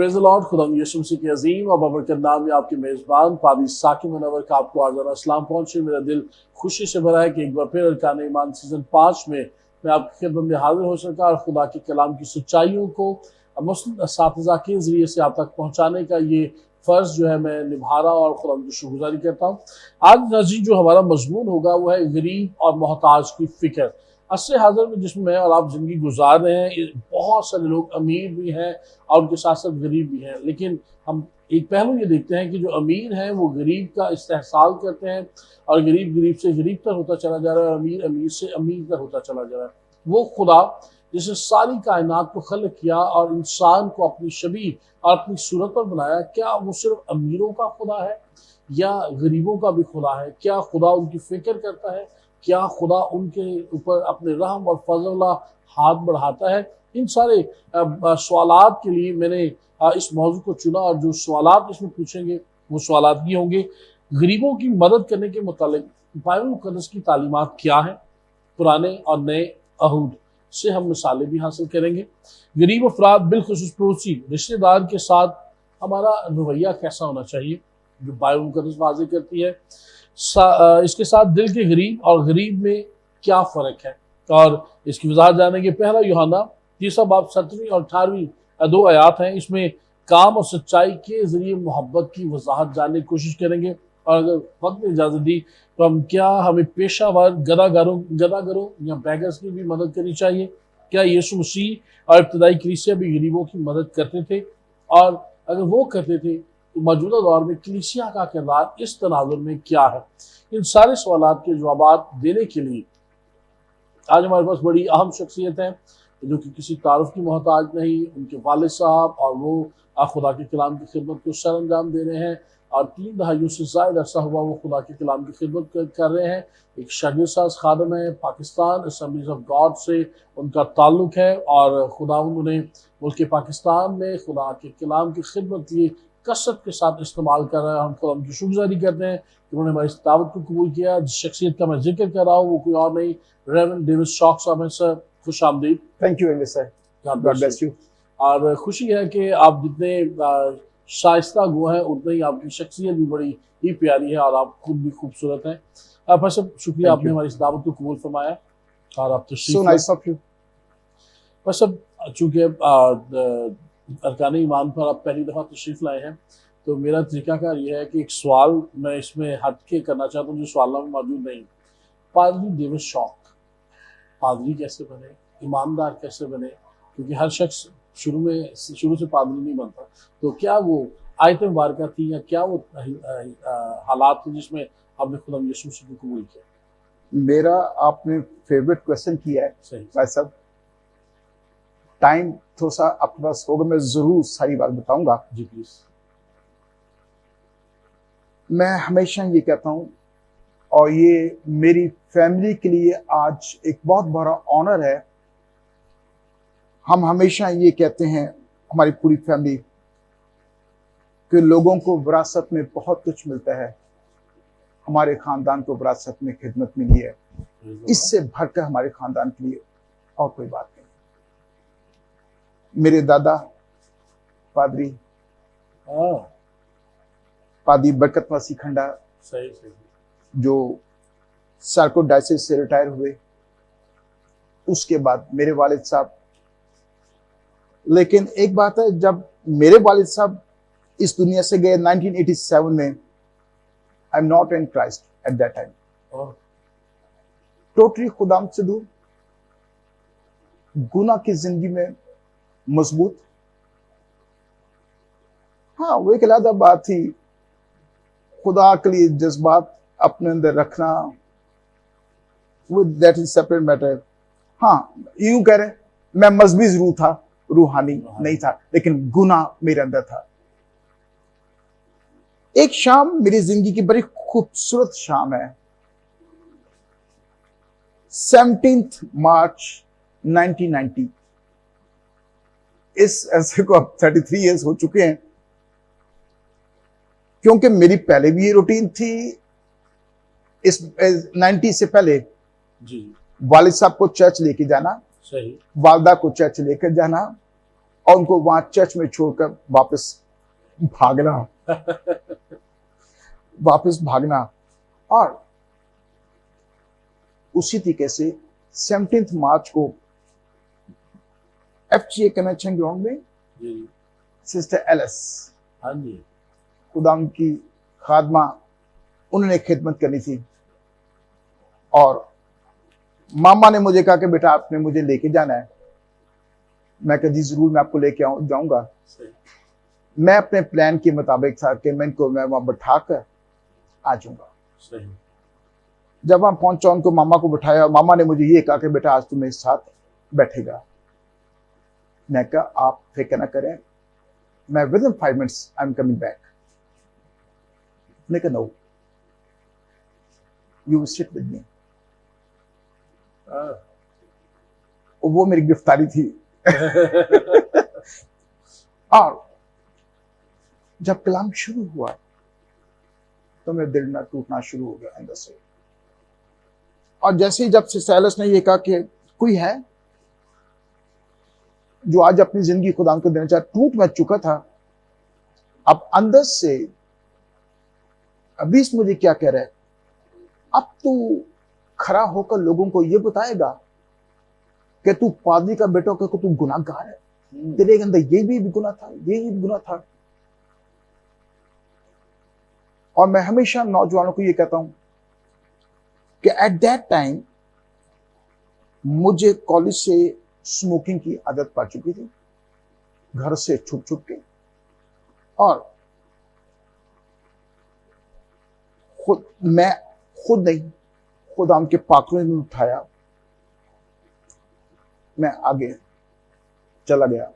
Praise the Lord. खुदा यीशु मसीह के अजीम और बबरकत नाम में आपके मेज़बान पादी साकिब मुनव्वर का आपको आज़ाना सलाम पहुँचे। मेरा दिल खुशी से भरा है कि एक बार फिर अरकान ईमान सीज़न 5 में मैं आपकी खिदमत में हाजिर हो सका और खुदा के कलाम की सच्चाइयों को मुस्लिम असातिज़ा के ज़रिए से आप तक पहुँचाने का ये फ़र्ज़ जो है मैं निभा रहा हूँ और खुदा की शुक्रगुज़ारी करता हूँ। आज नाज़रीन जो हमारा मज़मून होगा वो है गरीब और मोहताज की फ़िक्र। असर हाज़िर में जिसमें मैं और आप ज़िंदगी गुजार रहे हैं, बहुत सारे लोग अमीर भी हैं और उनके साथ साथ गरीब भी हैं, लेकिन हम एक पहलू ये देखते हैं कि जो अमीर हैं वो गरीब का इस्तेहसाल करते हैं और गरीब गरीब से गरीब तर होता चला जा रहा है और अमीर अमीर से अमीर तर होता चला जा रहा है। वो खुदा जिसने सारी कायनात को खल्क किया और इंसान को अपनी शबीह और अपनी सूरत पर बनाया, क्या वो सिर्फ अमीरों का खुदा है या गरीबों का भी खुदा है? क्या खुदा उनकी फ़िक्र करता है? क्या खुदा उनके ऊपर अपने रहम और फजल हाथ बढ़ाता है? इन सारे सवालात के लिए मैंने इस मौजू को चुना और जो सवालात इसमें पूछेंगे वो सवालात ये होंगे, गरीबों की मदद करने के मुतालिक बाइबल मुक़द्दस की तालीमात क्या हैं? पुराने और नए अहूद से हम मिसालें भी हासिल करेंगे। गरीब अफराद बिलखुसूस पड़ोसी रिश्तेदार के साथ हमारा रवैया कैसा होना चाहिए, जो बाइबल मुक़द्दस वाज़ेह करती है। इसके साथ दिल के गरीब और गरीब में क्या फ़र्क है, और इसकी वजाहत जानेंगे। पहला यूहन्ना 3 बाब 17वीं और 18वीं 2 आयात हैं। इसमें काम और सच्चाई के ज़रिए मोहब्बत की वजाहत जानने की कोशिश करेंगे। और अगर वक्त ने इजाज़त दी तो हमें पेशावर गदागरों या बैगर्स की भी मदद करनी चाहिए? क्या यीशु मसीह और इब्तदाई कलीसिया भी गरीबों की मदद करते थे? और अगर वो करते थे तो मौजूदा दौर में कलीसिया का किरदार इस तनाज़ुर में क्या है? इन सारे सवालात के जवाब देने के लिए आज हमारे पास बड़ी अहम शख्सियत है जो कि किसी तारुफ की मोहताज नहीं, उनके वालिद साहब, और वो खुदा के कलाम की खिदमत को सर अंजाम दे रहे हैं और 3 दहाइयों से ज़ायद अरसा हुआ वो खुदा के कलाम की खिदमत कर रहे हैं। एक शागिर्द साज़ खादम है, पाकिस्तान असेंबलीज ऑफ गॉड से उनका ताल्लुक़ है और खुदा उन्होंने मुल्क पाकिस्तान में खुदा के कलाम की खिदमत के लिए कसरत के साथ इस्तेमाल कर रहे हैं। हम खुदा उनकी शुक्रगुज़ारी करते हैं कि उन्होंने हमारी इस दावत को कबूल किया। जिस शख्सियत का मैं जिक्र कर रहा हूँ वो कोई और नहीं, रेवरेंड डेविड शॉक साहब हैं। सर, खुश आमदीद। Thank you sir, God bless you. और खुशी है कि आप जितने शाइस्ता गो हैं उतनी ही आपकी शख्सियत भी बड़ी ही प्यारी है और आप खुद भी खूबसूरत हैं। भाई साहब, शुक्रिया आपने हमारी इस दावत को कबूल फरमाया और आप सो नाइस ऑफ यू। भाई साहब, चूँकि अरकान ईमान पर आप पहली दफ़ा तशरीफ़ लाए हैं तो मेरा तरीक़ाकार ये है कि एक सवाल मैं इसमें हट के करना चाहता हूँ जो सवालों में मौजूद नहीं। पादरी डेविड शॉक पादरी कैसे बने, ईमानदार कैसे बने? क्योंकि हर शख्स शुरू से पादरी नहीं बनता। तो क्या वो आयत मुबारका थी या क्या वो हालात थे जिसमें आपने खुदा यीशु मसीह को कबूल किया? मेरा आपने फेवरेट क्वेश्चन किया है सही भाई साहब। टाइम थोड़ा सा आपके पास होगा, मैं जरूर सारी बात बताऊंगा जी, प्लीज। मैं हमेशा ये कहता हूँ और ये मेरी फैमिली के लिए आज एक बहुत बड़ा ऑनर है। हम हमेशा ये कहते हैं, हमारी पूरी फैमिली, कि लोगों को विरासत में बहुत कुछ मिलता है। हमारे खानदान को विरासत में खिदमत मिली है, इससे भरकर हमारे खानदान के लिए और कोई बात नहीं। मेरे दादा पादरी बरकत वासी खंडा, सही जो सारकोट डायसिस से रिटायर हुए, उसके बाद मेरे वालिद साहब। लेकिन एक बात है, जब मेरे वालिद साहब इस दुनिया से गए 1987 में, I am not in Christ at that time, totally खुदाम से दूर, गुनाह की जिंदगी में मजबूत। हाँ, वो एक अलग बात थी, खुदा के लिए जज्बात अपने अंदर रखना, वो दैट इज सेपरेट मैटर। हाँ, यूं कह रहे, मैं मजहबी जरूर था, रूहानी नहीं था, लेकिन गुनाह मेरे अंदर था। एक शाम मेरी जिंदगी की बड़ी खूबसूरत शाम है, 17 मार्च 1990। इस ऐसे को अब 33 इयर्स हो चुके हैं, क्योंकि मेरी पहले भी ये रूटीन थी। इस 90 से पहले जी, वालिद साहब को चर्च लेके जाना, सही, वालदा को चर्च लेकर जाना, और उनको वहां चर्च में छोड़कर भागना वापस भागना। और उसी तरीके से 17 मार्च को FGA कनेक्शन ग्राउंड में जी सिस्टर एलिस, हाँ जी, खुदाम की खादमा, उन्होंने खिदमत करनी थी। और मामा ने मुझे कहा कि बेटा आपने मुझे लेके जाना है। मैं कहा जी जरूर, मैं आपको लेके जाऊंगा। सही, मैं अपने प्लान के मुताबिक था कि मैं वहां बैठा कर आ जाऊंगा। सही, जब वहां पहुंचा, उनको मामा को बिठाया, मामा ने मुझे ये कहा कि बेटा आज तुम मेरे साथ बैठेगा। मैं कहा आप फिक्र ना करें, मैं within 5 minutes I am coming back. मैं कहा no, you will sit with me. वो मेरी गिरफ्तारी थी। और जब कलाम शुरू हुआ तो मेरा दिल ना टूटना शुरू हो गया अंदर से। और जैसे ही जब सिस्टर ने ये कहा कि कोई है जो आज अपनी जिंदगी खुदा को देना चाहे, टूट मैं चुका था। अब अंदर से अभी मुझे क्या कह रहा है, अब तू खड़ा होकर लोगों को ये बताएगा कि तू पादरी का बेटा होकर तू गुनाहगार है, तेरे अंदर ये भी गुनाह था, ये भी गुनाह था। और मैं हमेशा नौजवानों को ये कहता हूं कि एट दैट टाइम मुझे कॉलेज से स्मोकिंग की आदत पड़ चुकी थी, घर से छुप छुप के। और मैं खुद नहीं, खुदा उनके पाखलों ने उठाया, मैं आगे चला गया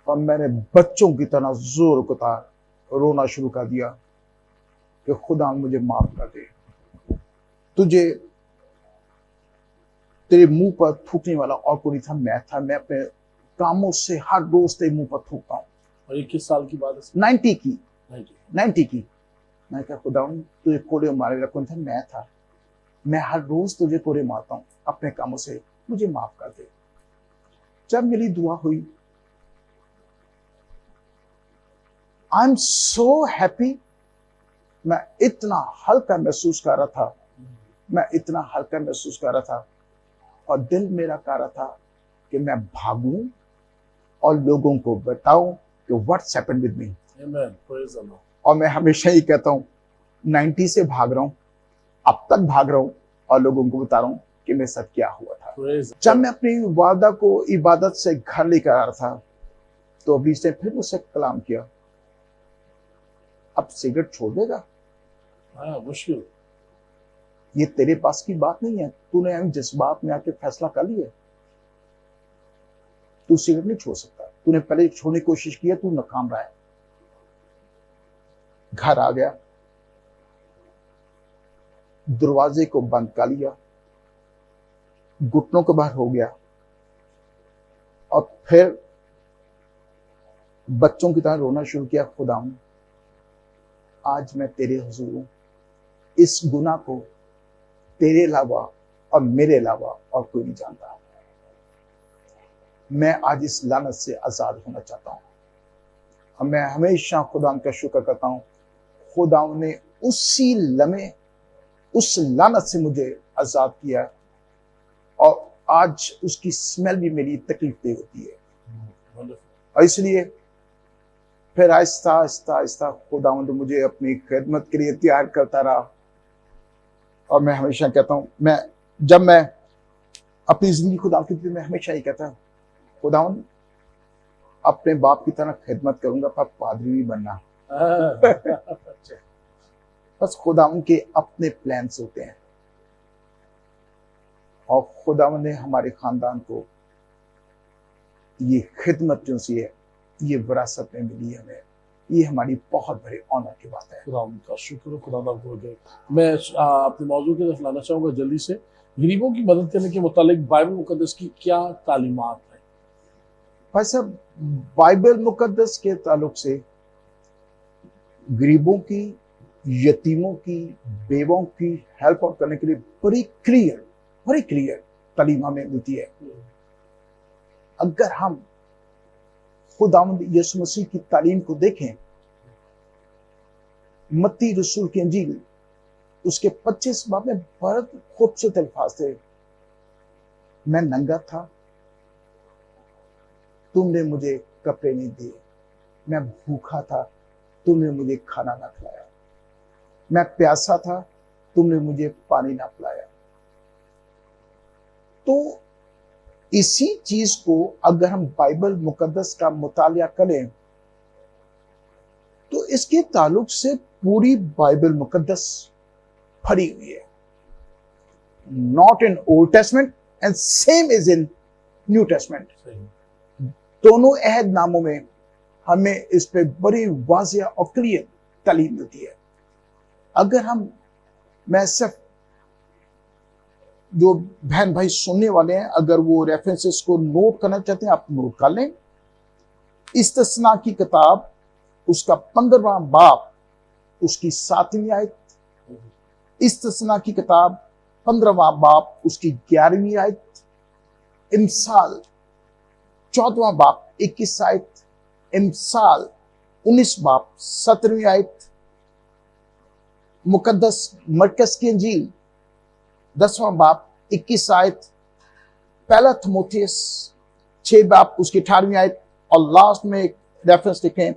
और मैंने बच्चों की तरह जोर को रोना शुरू कर दिया कि खुदा मुझे माफ कर दे, तुझे तेरे मुंह पर थूकने वाला और कोई था, मैं था। मैं अपने कामों से हर रोज तेरे मुंह पर थूकता हूँ। और 21 साल की बात है? 90 की 90। 90 की। मैं क्या खुदा तुझे कोड़े मारेगा? कौन था? मैं था। मैं हर रोज तुझे कोड़े मारता हूँ अपने कामों से, मुझे माफ कर दे। जब मेरी दुआ हुई, आई एम सो हैप्पी। मैं इतना हल्का महसूस कर रहा था, मैं इतना हल्का महसूस कर रहा था। और दिल मेरा कह रहा था कि मैं भागूं और लोगों को बताऊं कि what's happened with me. Amen, praise the Lord. और मैं हमेशा ही कहता हूं 90 से भाग रहा हूं, अब तक भाग रहा हूं और लोगों को बता रहा हूं कि मेरे साथ क्या हुआ था। जब मैं अपनी वादा को इबादत से घर लेकर आ रहा था तो अभी से फिर मुझसे कलाम किया, अब सिगरेट छोड़ देगा? हाँ, मुश्किल। ये तेरे पास की बात नहीं है, तूने जज्बात में आके फैसला कर लिया, तू सिगरेट नहीं छोड़ सकता। तूने पहले छोड़ने की कोशिश की है, तू नाकाम रहा है। घर आ गया, दरवाजे को बंद कर लिया, घुटनों के बाहर हो गया और फिर बच्चों की तरह रोना शुरू किया, खुदा आज मैं तेरे हुजूर हूं, इस गुनाह को तेरे अलावा और मेरे अलावा और कोई नहीं जानता। मैं आज इस लानत से आजाद होना चाहता हूं। और मैं हमेशा खुदा का शुक्र करता हूं, खुदा ने उसी लम्हे उस लानत से मुझे आजाद किया और आज उसकी स्मेल भी मेरी तकलीफ दे होती है। और इसलिए फिर आहिस्ता आहिस्ता आहिस्ता खुदा ने मुझे अपनी खिदमत के लिए तैयार करता रहा। और मैं हमेशा कहता हूं, जब मैं अपनी जिंदगी खुदा की थी, मैं हमेशा ही कहता हूं, खुदा अपने बाप की तरह खिदमत करूंगा पर पादरी भी बनना। बस खुदा के अपने प्लान्स होते हैं और खुदा ने हमारे खानदान को ये खिदमत जो सी है, ये विरासत में मिली है हमें। ये हमारी बहुत बड़ी ऑनर की बात है। खुदा का शुक्र, खुदा हो गए। मैं अपने मौजू की तरफ लाना चाहूँगा जल्दी से। गरीबों की मदद करने के मुतालिक बाइबल मुकद्दस की क्या तालीमात है? भाई साहब, बाइबल मुकद्दस के ताल्लुक से गरीबों की, यतीमों की, बेवों की हेल्प आउट करने के लिए बड़ी क्लियर तालीम हमें मिलती है। अगर हम खुदावंद यीशु मसीह की तालीम को देखें, मत्ती रसूल की इंजील उसके 25 बाब में बहुत खूबसूरत अल्फाज थे। मैं नंगा था, तुमने मुझे कपड़े नहीं दिए, मैं भूखा था, तुमने मुझे खाना ना खिलाया, मैं प्यासा था, तुमने मुझे पानी ना पिलाया। तो इसी चीज को अगर हम बाइबल मुकद्दस का मुतालिया करें तो इसके ताल्लुक से पूरी बाइबल मुकद्दस भरी हुई है। Not in old testament and same is in new testament. दोनों अहद नामों में हमें इस पे बड़ी वाज़िह और क्लियर तालीम मिलती है। अगर मैं सिर्फ जो बहन भाई सुनने वाले हैं, अगर वो रेफरेंसेस को नोट करना चाहते हैं, आप नोट कर लें। इस्तिस्ना की किताब उसका 15वां बाब उसकी 7वीं आयत, इस्तिस्ना की किताब 15वां बाब उसकी 11वीं आयत, इमसाल 14वां बाब 21 आयत, इमसाल 19 बाब 17वीं आयत, मुकद्दस मरकस की इंजील 10वां बाब 21 आयत, पहला थिमोथियस 6 बाब उसकी 18वीं आयत, और लास्ट में एक रेफरेंस देखें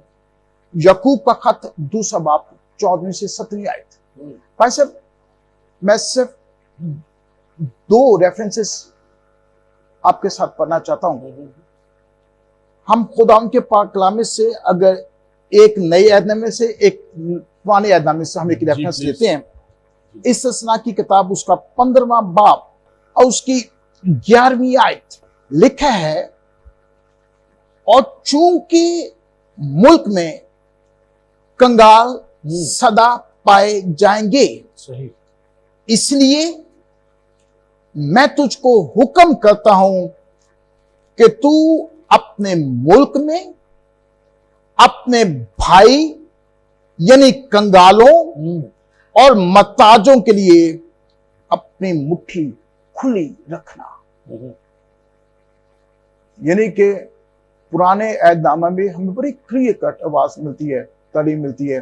याकूब का खत 2 बाब 14वीं से 17वीं आयत। भाई साहब, मैं सिर्फ 2 रेफरेंसेस आपके साथ पढ़ना चाहता हूं। हम खुदा के पाक कलाम से अगर एक नए अहदनामे से एक पुराने अहदनामे से हम एक रेफरेंस लेते हैं, इस्तिस्ना की किताब उसका 15वां बाब और उसकी 11वीं आयत लिखा है, और चूंकि मुल्क में कंगाल सदा पाए जाएंगे, सही, इसलिए मैं तुझको हुक्म करता हूं कि तू अपने मुल्क में अपने भाई यानी कंगालों और महताजों के लिए अपनी मुट्ठी खुली रखना। यानी कि पुराने अहदनामा में हमें बड़ी क्लियर कट आवाज मिलती है, तालीम मिलती है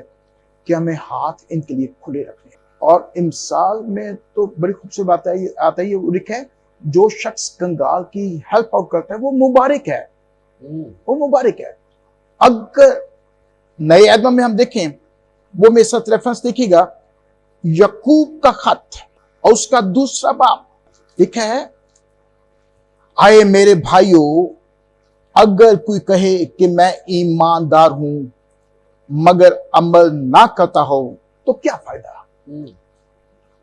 कि हमें हाथ इनके लिए खुले रखने। और इमसाल में तो बड़ी खूबसूरत बात आता है, वो लिखा है जो शख्स कंगाल की हेल्प आउट करता है वो मुबारक है, वो मुबारक है। अगर नए अहदनामे में हम देखें, वो मेरे साथ रेफरेंस देखिएगा, याकूब का खत और उसका 2 बाब लिखा है, आए मेरे भाइयों, अगर कोई कहे कि मैं ईमानदार हूं मगर अमल ना करता हो तो क्या फायदा?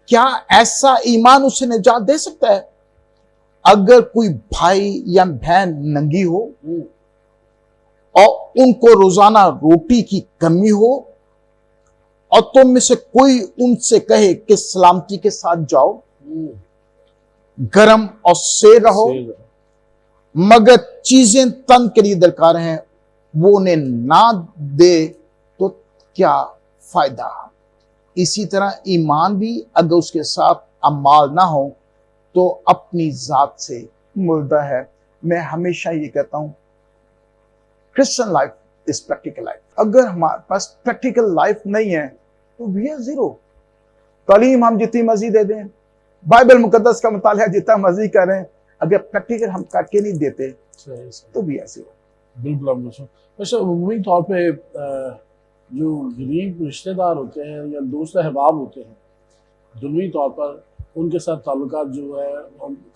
क्या ऐसा ईमान उसे निजात दे सकता है? अगर कोई भाई या बहन नंगी हो और उनको रोजाना रोटी की कमी हो और तुम में से कोई उनसे कहे कि सलामती के साथ जाओ, गरम और से रहो, मगर चीजें तन के लिए दरकार हैं वो उन्हें ना दे तो क्या फायदा? इसी तरह ईमान भी अगर उसके साथ अमाल ना हो तो अपनी जात से मुर्दा है। मैं हमेशा ये कहता हूं, Christian life is practical life. अगर हमारे पास प्रैक्टिकल लाइफ नहीं है तो वी आर जीरो। तालीम हम जितनी मर्जी दे दें, बाइबल मुकद्दस का मुतालिया जितना मर्जी करें, अगर प्रैक्टिकल हम करके नहीं देते तो भी ऐसे हो। बिल्कुल। वैसे उम्मीद तौर पे जो गरीब रिश्तेदार होते हैं या दोस्त अहबाब होते हैं, दुनिया तौर पर उनके साथ ताल्लुकात जो है,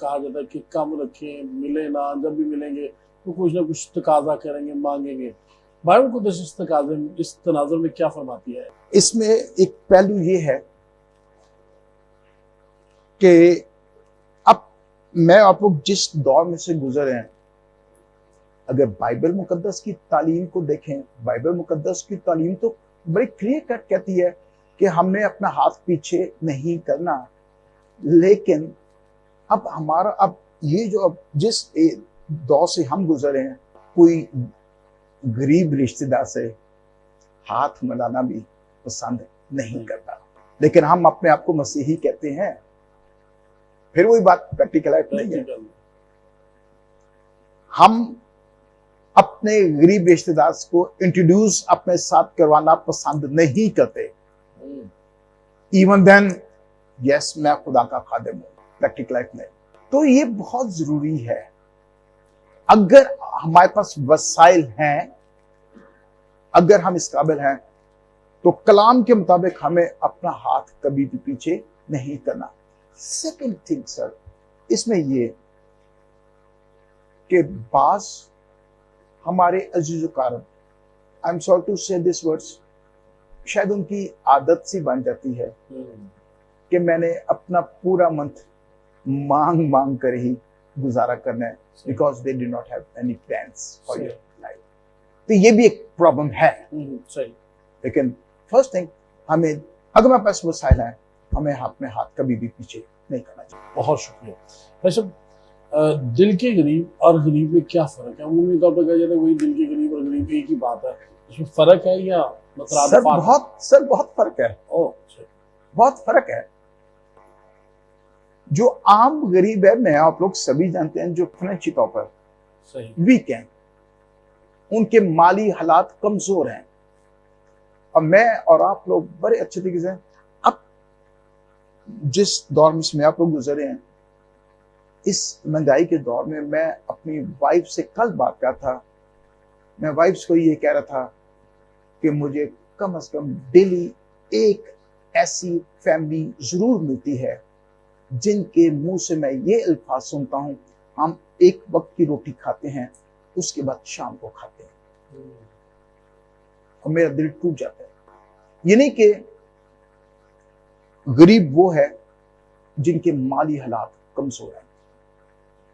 कहा जाता है कि कम रखें, मिले ना, जब भी मिलेंगे तो कुछ ना कुछ तकाजा करेंगे, मांगेंगे। बाइबल को इस तनाजुर में क्या फरमाती है? इसमें एक पहलू ये है कि अब मैं आप लोग जिस दौर में से गुजरे हैं, अगर बाइबल मुकद्दस की तालीम को देखें, बाइबल मुकद्दस की तालीम तो बड़ी क्लियर कट कहती है कि हमने अपना हाथ पीछे नहीं करना। लेकिन अब ये जो अब जिस दौर से हम गुजरे हैं, कोई गरीब रिश्तेदार से हाथ मिलाना भी पसंद नहीं करता, लेकिन हम अपने आप को मसीही कहते हैं। फिर वही बात प्रैक्टिकल लाइफ नहीं है। हम अपने गरीब रिश्तेदार को इंट्रोड्यूस अपने साथ करवाना पसंद नहीं करते। इवन देन यस, मैं खुदा का खादिम हूं प्रैक्टिकल लाइफ में। तो ये बहुत जरूरी है। अगर हमारे पास वसाइल हैं, अगर हम इस काबिल हैं, तो कलाम के मुताबिक हमें अपना हाथ कभी भी पीछे नहीं करना। सेकंड थिंग सर, इसमें ये कि बास हमारे अजीजो कारब, आई am sorry to say this words, शायद उनकी आदत सी बन जाती है कि मैंने अपना पूरा मंथ मांग मांग कर ही गुजारा करना है, because they do not have any plans for your life. तो ये भी एक प्रॉब्लम है। सही। लेकिन फर्स्ट थिंग, हमें अगर हमारे पास वसाइल है, हमें अपने हाथ कभी भी पीछे नहीं करना चाहिए। बहुत शुक्रिया भाई साहब। दिल के गरीब और गरीब में क्या फर्क है? अमूमी तौर पर कहा जाता है वही दिल के गरीब और गरीब एक ही बात है, इसमें फर्क है या सर बहुत फर्क है। बहुत फर्क है। जो आम गरीब है, मैं आप लोग सभी जानते हैं, जो फाइनेंशियल तौर पर सही वीक हैं, उनके माली हालात कमजोर हैं, और मैं और आप लोग बड़े अच्छे तरीके से, अब जिस दौर में से आप लोग गुजरे हैं, इस महंगाई के दौर में, मैं अपनी वाइफ से कल बात कर था, मैं वाइफ को ये कह रहा था कि मुझे कम से कम डेली एक ऐसी फैमिली जरूर मिलती है जिनके मुंह से मैं ये अल्फाज सुनता हूं, हम एक वक्त की रोटी खाते हैं, उसके बाद शाम को खाते हैं, और मेरा दिल टूट जाता है। ये नहीं कि गरीब वो है जिनके माली हालात कमजोर हैं,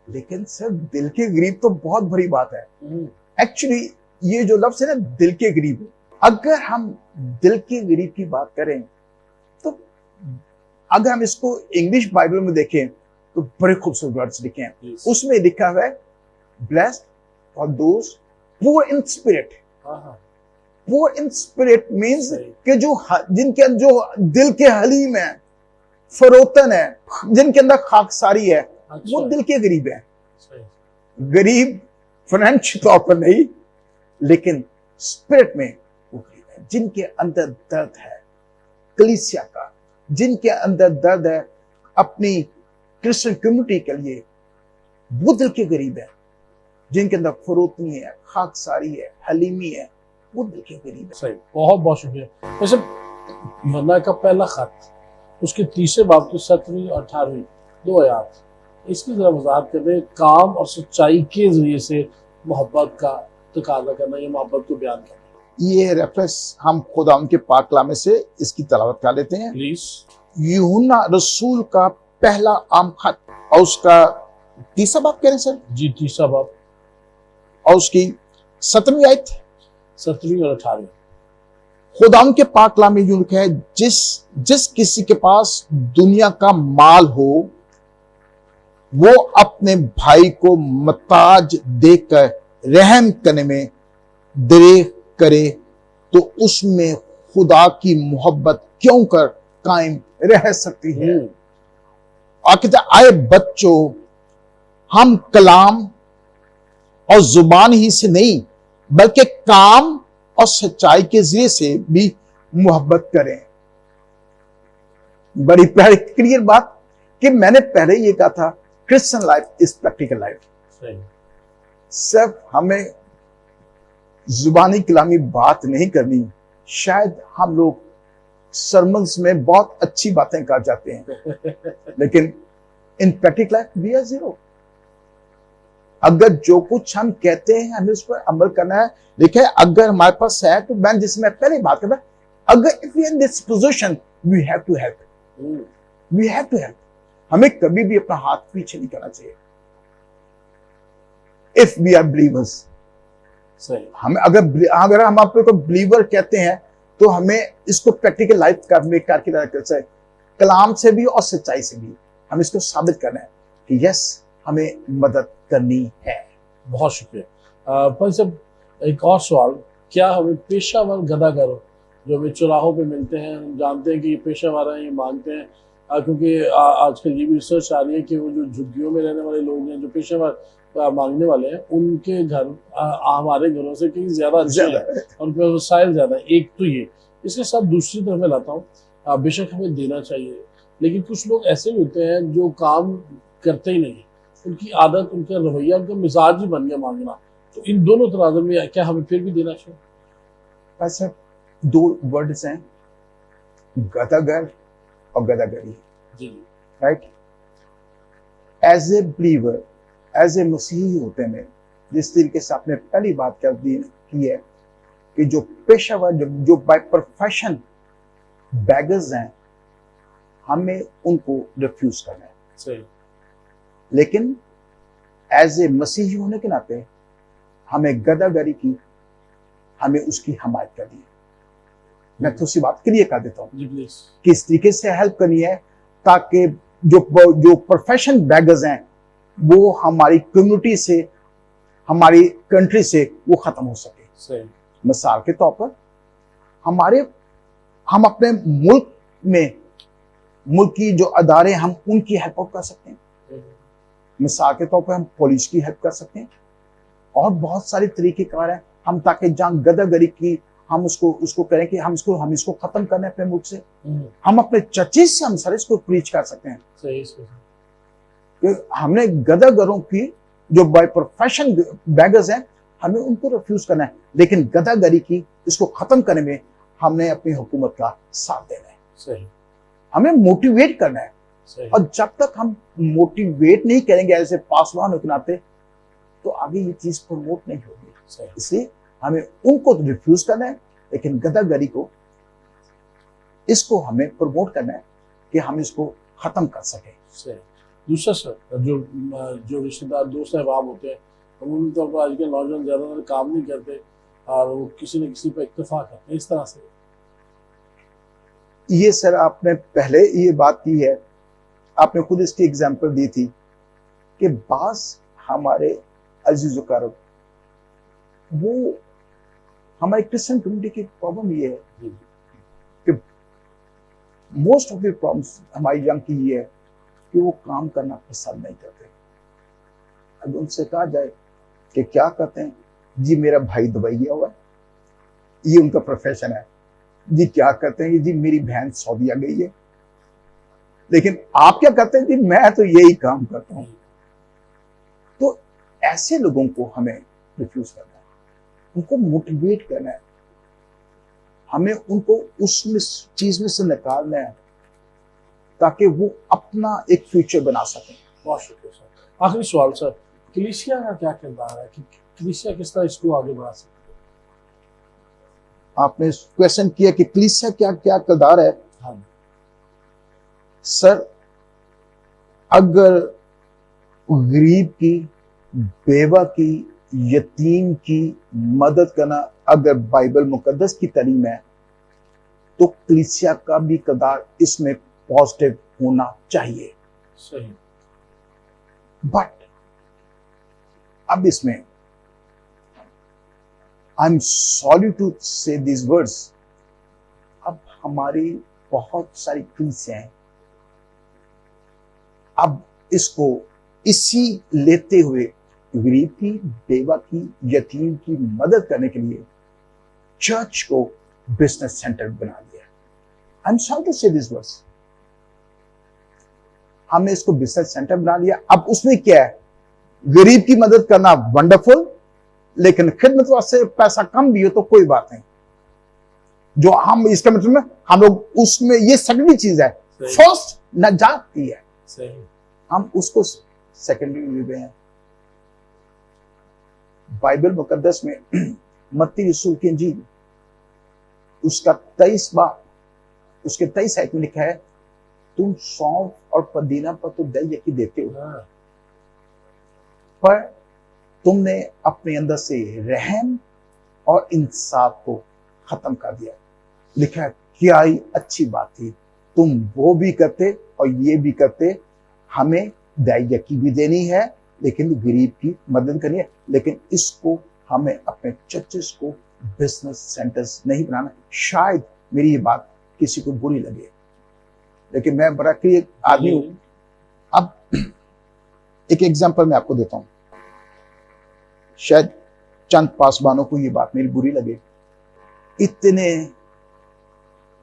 लेकिन सर दिल के गरीब तो बहुत बड़ी बात है। एक्चुअली ये जो लफ्ज है ना, दिल के गरीब, अगर हम दिल के गरीब की बात करें, तो अगर हम इसको इंग्लिश बाइबल में देखें तो बड़े खूबसूरत वर्ड्स लिखे हैं। उसमें लिखा हुआ है, blessed for those poor in spirit. Poor in spirit means कि जिनके जो दिल के हलीम है, फरोतन है, जिनके अंदर खाकसारी है, वो दिल के गरीब है। गरीब फाइनेंशियल तौर पर नहीं, लेकिन स्पिरिट में वो गरीब है, जिनके अंदर दर्द है कलीसिया का, जिनके अंदर दर्द है अपनी क्रिश्चियन कम्युनिटी के लिए, वो दिल के गरीब है। जिनके अंदर फरोतनी है, खाकसारी है, हलीमी है, वो दिल के गरीब है। सही, बहुत बहुत शुक्रिया। वैसे यूहन्ना का पहला खत, उसके 30वें बाब की 17वीं और 18वीं 2 आयत, इसकी जरा वजाहत कर दें। काम और सच्चाई के जरिए से मोहब्बत का तकाजा करना या मोहब्बत को बयान करना। ये रेफरेंस हम खुदा उनके पाक कलाम से इसकी तलावत कर लेते हैं। प्लीज। यूहन्ना रसूल का पहला आम खत, और उसका 30वां बाब कह रहे हैं सर जी, 30वां बाब और उसकी 7वीं आयत, 17वीं और 18वीं। खुदा उनके पाक कलाम में यूं लिखा है, जिस किसी के पास दुनिया का माल हो, वो अपने भाई को मताज देकर रहम करने में देर करे, तो उसमें खुदा की मोहब्बत क्यों कर कायम रह सकती है। और कहते आए बच्चों, हम कलाम और जुबान ही से नहीं, बल्कि काम और सच्चाई के जरिए से भी मोहब्बत करें। बड़ी प्यारी क्लियर बात कि मैंने पहले ये कहा था, Christian life is practical life. सिर्फ हमें जुबानी कलामी बात नहीं करनी। शायद हम लोग सरमन्स में बहुत अच्छी बातें कर जाते हैं, लेकिन in practical life we are zero. अगर जो कुछ हम कहते हैं हमें उस पर अमल करना है। देखिए, अगर हमारे पास है तो मैं जिसमें पहले बात करता, अगर if we in this position we have to help, we have to help. हमें कभी भी अपना हाथ पीछे नहीं करना चाहिए। इफ वी आर बिलीवर्स, सही, हम अगर हम अपने को बिलीवर कहते हैं तो हमें इसको प्रैक्टिकल लाइफ करके कलाम से भी और सच्चाई से भी हम इसको साबित करना है कि यस, हमें मदद करनी है। बहुत शुक्रिया। भाई साहब, एक और सवाल, क्या हमें पेशावर गदागर जो हमें चौराहों पे मिलते हैं, हम जानते हैं कि ये पेशावर हैं, ये मांगते हैं, क्योंकि आजकल ये भी रिसर्च आ रही है कि वो जो झुग्गियों में रहने वाले लोग हैं, जो पेशेवर मांगने वाले हैं उनके घर हमारे घरों से कहीं ज्यादा अच्छे हैं, उनके वसाइल ज्यादा है। एक तो ये, इसके साथ दूसरी तरफ मैं लाता हूँ, बेशक हमें देना चाहिए, लेकिन कुछ लोग ऐसे भी होते हैं जो काम करते ही नहीं, उनकी आदत, उनका रवैया, उनका मिजाज ही बन गया मांगना। तो इन दोनों तराजू में क्या हमें फिर भी देना चाहिए? ऐसे दो वर्ड्स हैं, गदागर और गदागरी, जी right. As a believer, as a मसीही होते में, जिस तरीके से आपने पहली बात कर दी की है कि जो पेशावर, जो बाय प्रोफेशन बैगर्स हैं, हमें उनको रिफ्यूज करना है। सही। लेकिन एज ए मसीही होने के नाते हमें गदागरी की, हमें उसकी हमायत करनी है। मैं तो उसी बात क्लियर कर देता हूँ जी प्लीज। किस तरीके से हेल्प करनी है, ताकि जो जो प्रोफेशन बैगर्स हैं वो हमारी कम्युनिटी से, हमारी कंट्री से वो खत्म हो सके। सही। मिसाल के तौर पर हम अपने मुल्क में, मुल्क की जो अदारे, हम उनकी हेल्प कर सकते हैं। मिसाल के तौर पर हम पुलिस की हेल्प कर सकते हैं, और बहुत सारे तरीकेकार हैं हम, ताकि जहाँ गदागरी की हम उसको करें कि हम इसको खत्म करना है अपने मुल्क से। हम अपने चर्चेज से हम सर इसको प्रीच कर सकते हैं। सही। कि हमने गदागरों की, जो बाय प्रोफेशन बैगर्स हैं, हमें उनको रिफ्यूज करना है, लेकिन गदागरी की इसको खत्म करने में हमने अपनी हुकूमत का साथ देना है। सही। हमें मोटिवेट करना है। सही। और जब तक हम मोटिवेट नहीं करेंगे ऐसे पासवान के नाते, तो आगे ये चीज प्रमोट नहीं होगी। इसलिए हमें उनको तो रिफ्यूज करना है, लेकिन गदागरी को, इसको हमें प्रमोट करना है कि हम इसको खत्म कर सकें। सही। दूसरा सर, जो रिश्तेदार, दोस्त अहबाब होते हैं, अमूमन तौर पर आजकल नौजवान ज्यादातर काम नहीं करते और वो किसी न किसी पर इत्तेफाक करते हैं, इस तरह से। ये सर आपने पहले ये बात की है, आपने खुद इसकी एग्जांपल दी थी कि बास हमारे अजीज वकारब, वो हमारी क्रिश्चियन कम्युनिटी की प्रॉब्लम ये है कि मोस्ट ऑफ द प्रॉब्लम्स हमारी यंग की ये है कि वो काम करना पसंद नहीं करते। अब उनसे कहा जाए कि क्या करते हैं, जी मेरा भाई दुबई गया हुआ है, ये उनका प्रोफेशन है। जी क्या करते हैं, जी मेरी बहन सऊदीया गई है। लेकिन आप क्या करते हैं, जी मैं तो यही काम करता हूं। तो ऐसे लोगों को हमें रिफ्यूज करना है, उनको मोटिवेट करना है, हमें उनको उसमें चीज में से निकालना है ताकि वो अपना एक फ्यूचर बना सकें। बहुत शुक्रिया सर। आखिरी सवाल सर, कलीसिया का क्या किरदार है कि कलीसिया किस तरह इसको आगे बढ़ा सकती है? आपने क्वेश्चन किया कि कलीसिया क्या क्या किरदार है। हाँ सर, अगर गरीब की, बेवा की, यतीम की मदद करना अगर बाइबल मुकद्दस की तालीम है, तो कलीसिया का भी किरदार इसमें पॉजिटिव होना चाहिए। सही। बट अब इसमें आई am sorry to say this words, अब हमारी बहुत सारी कलीसियां हैं, अब इसको इसी लेते हुए गरीब की, बेवा की, यतीम की मदद करने के लिए चर्च को बिजनेस सेंटर बना दिया। आई am sorry to say this words, हमने इसको बिजनेस सेंटर बना लिया। अब उसमें क्या है, गरीब की मदद करना वंडरफुल, लेकिन खिदमत वास्ते पैसा कम भी हो तो कोई बात नहीं। जो हम इसका मतलब में हम लोग उसमें, ये सेकेंडरी चीज है, फर्स्ट नजात की है। सही। हम उसको सेकेंडरी ले गए हैं। बाइबल मुकद्दस में मत्ती रसूल की इंजील उसका 23 बाब, उसके 23 आयत में लिखा है, तुम सौंफ और पुदीना पर तो दही यकी देते हो, पर तुमने अपने अंदर से रहम और इंसाफ को खत्म कर दिया। लिखा है, क्या ही अच्छी बात थी, तुम वो भी करते और ये भी करते। हमें दही यकी भी देनी है, लेकिन गरीब की मदद करनी है, लेकिन इसको हमें अपने चर्चेस को बिजनेस सेंटर्स नहीं बनाना। शायद मेरी ये बात किसी को बुरी लगे, लेकिन मैं बड़ा क्लियर आदमी हूं। अब एक एग्जांपल मैं आपको देता हूं। शायद चंद पासवानों को ये बात मेरी बुरी लगे, इतने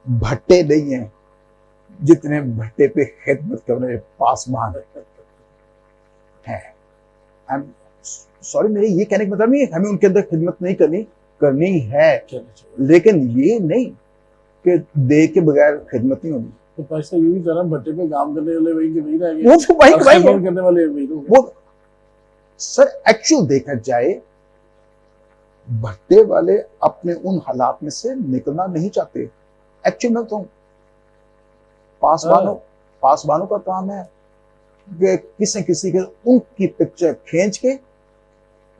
भट्टे नहीं हैं जितने भट्टे पे खिदमत करने वाले पासवान हैं। आई एम सॉरी, मेरे ये कहने का मतलब नहीं है हमें उनके अंदर खिदमत नहीं करनी है, लेकिन ये नहीं कि दे के बगैर खिदमत नहीं होगी। तो पैसा ये भी तरह भट्टे पे काम करने वाले वही के वही रह गए, वो तो भाई खिदमत करने वाले वही लोग हैं। वो सर एक्चुअल देखा जाए, भट्टे वाले अपने उन हालात में से निकलना नहीं चाहते। एक्चुअल में तो पासवानों का काम है कि किसी के उनकी पिक्चर खींच के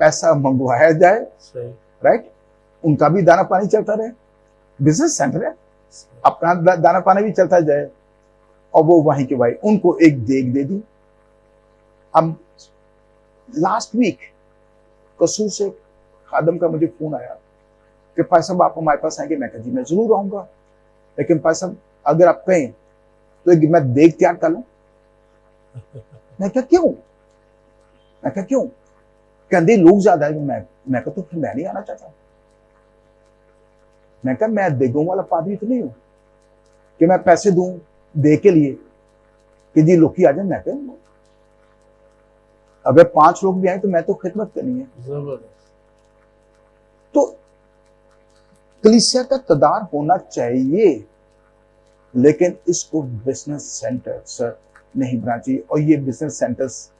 पैसा मंगवाया जाए, राइट, उनका भी दाना पानी चलता रहे, बिजनेस सेंटर है, अपना दाना पानी भी चलता जाए, और वो वहीं के भाई उनको एक देख दे दी। अब लास्ट वीक कसूर से खादम का मुझे फोन आया कि भाई साहब आप हमारे पास आएंगे। मैं कहा जी मैं जरूर आऊंगा, लेकिन भाई साहब अगर आप कहें तो एक मैं देख तैयार कर लूं। मैं क्या क्यों कहते लोग ज्यादा है। मैं कहा तो फिर मैं नहीं आना चाहता। मैं कहा मैं देगों वाला पादरी तो नहीं हूं कि मैं पैसे दूं दे के लिए कि जी लोग ही आ जाए। मैं कहूंगा अगर 5 लोग भी आए तो मैं तो खिदमत करनी है। तो कलीसिया का तदार होना चाहिए, लेकिन इसको बिजनेस सेंटर सर नहीं बनाना चाहिए। और ये बिजनेस सेंटर्स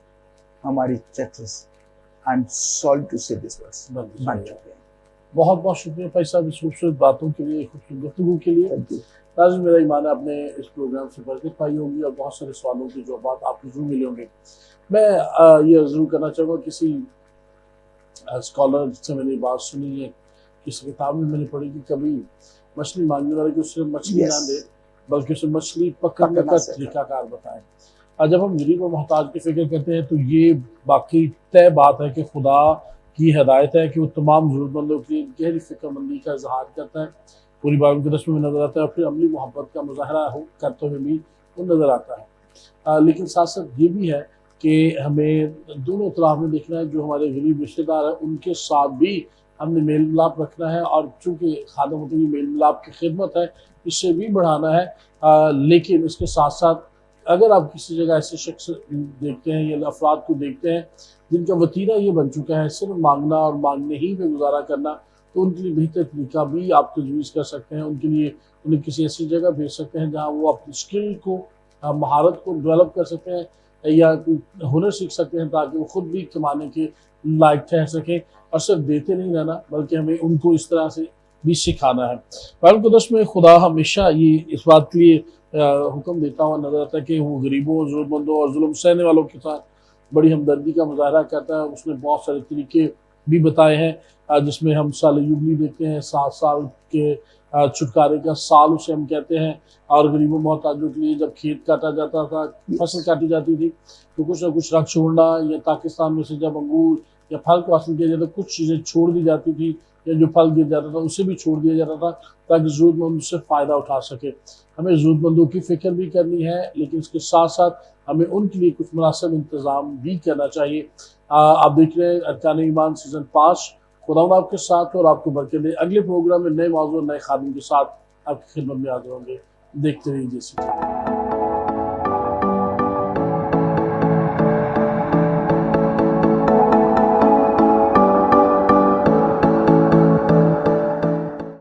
हमारी churches, I am sorry to say this words, बन चुके हैं। बहुत बहुत शुक्रिया भाई साहब इस खूबसूरत बातों के लिए, खूबसूरत गुफ्तगू के लिए। नाज़रीन, मेरा ईमान है आपने इस प्रोग्राम से बरकत पाई होगी और बहुत सारे सवालों के जवाब आपको जरूर मिले होंगे। मैं ये जरूर करना चाहूँगा, किसी स्कॉलर से मैंने बात सुनी है, किसी किताब में मैंने पढ़ी कि कभी मछली मांगने वाले को सिर्फ मछली ना दे बल्कि उसे मछली पकड़ने का तरीकाकार बताएं। और जब हम गरीब और मोहताज की फिक्र करते हैं तो ये बाकी तय बात है कि खुदा की हिदायत है कि वो तमाम ज़रूरतमंदों की गहरी फिक्रमंदी का इजहार करता है। पूरी बाइबल मुक़द्दस में नज़र आता है, और फिर अमली मोहब्बत का मुजाहरा करते हुए भी वो नज़र आता है। लेकिन साथ साथ ये भी है कि हमें दोनों तरफ में देखना है। जो हमारे गरीब रिश्तेदार हैं उनके साथ भी हमने मेल मिलाप रखना है, और चूँकि खादम होते हुए मेल मिलाप की खिदमत है इससे भी बढ़ाना है। लेकिन इसके साथ साथ अगर आप किसी जगह ऐसे शख्स देखते हैं या अफराद को देखते हैं जिनका वतीरा ये बन चुका है सिर्फ मांगना और मांगने ही में गुजारा करना, तो उनके लिए बेहतर तरीका भी आप तजवीज़ कर सकते हैं। उनके लिए उन्हें किसी ऐसी जगह भेज सकते हैं जहाँ वो अपनी स्किल को, महारत को डेवलप कर सकते हैं या हुनर सीख सकते हैं, ताकि वो खुद भी कमाने के लायक ठहर सकें। और सिर्फ देते नहीं रहना बल्कि हमें उनको इस तरह से भी सिखाना है। बाइबल मुक़द्दस में खुदा हमेशा ये इस बात के लिए हुक्म देता हुआ नजर आता है कि वो गरीबों, ज़रूरतमंदों और जुल्म सहने वालों के साथ बड़ी हमदर्दी का मुजाहरा करता है। उसने बहुत सारे तरीके भी बताए हैं, जिसमें हम साल युबली देखते हैं, 7 साल के छुटकारे का साल उसे हम कहते हैं। और गरीबों मोहताजों के लिए जब खेत काटा जाता था, फसल काटी जाती थी, तो कुछ ना कुछ रख छोड़ना, या पाकिस्तान में से जब अंगूर या फल को हासिल किया जाता कुछ चीज़ें छोड़ दी जाती थी, या जो फल गिर जाता था उसे भी छोड़ दिया जाता था ताकि ज़रूरतमंद उससे फ़ायदा उठा सके। हमें ज़रूरतमंदों की फ़िक्र भी करनी है, लेकिन इसके साथ साथ हमें उनके लिए कुछ मुनासिब इंतज़ाम भी करना चाहिए। आप देख रहे हैं अरकान ईमान सीज़न 5। खुदा आपके साथ और आपको बरकत दे। अगले प्रोग्राम में नए मौजूद नए खादिम के साथ आपकी खिदमत में हाज़िर होंगे। देखते रहिए।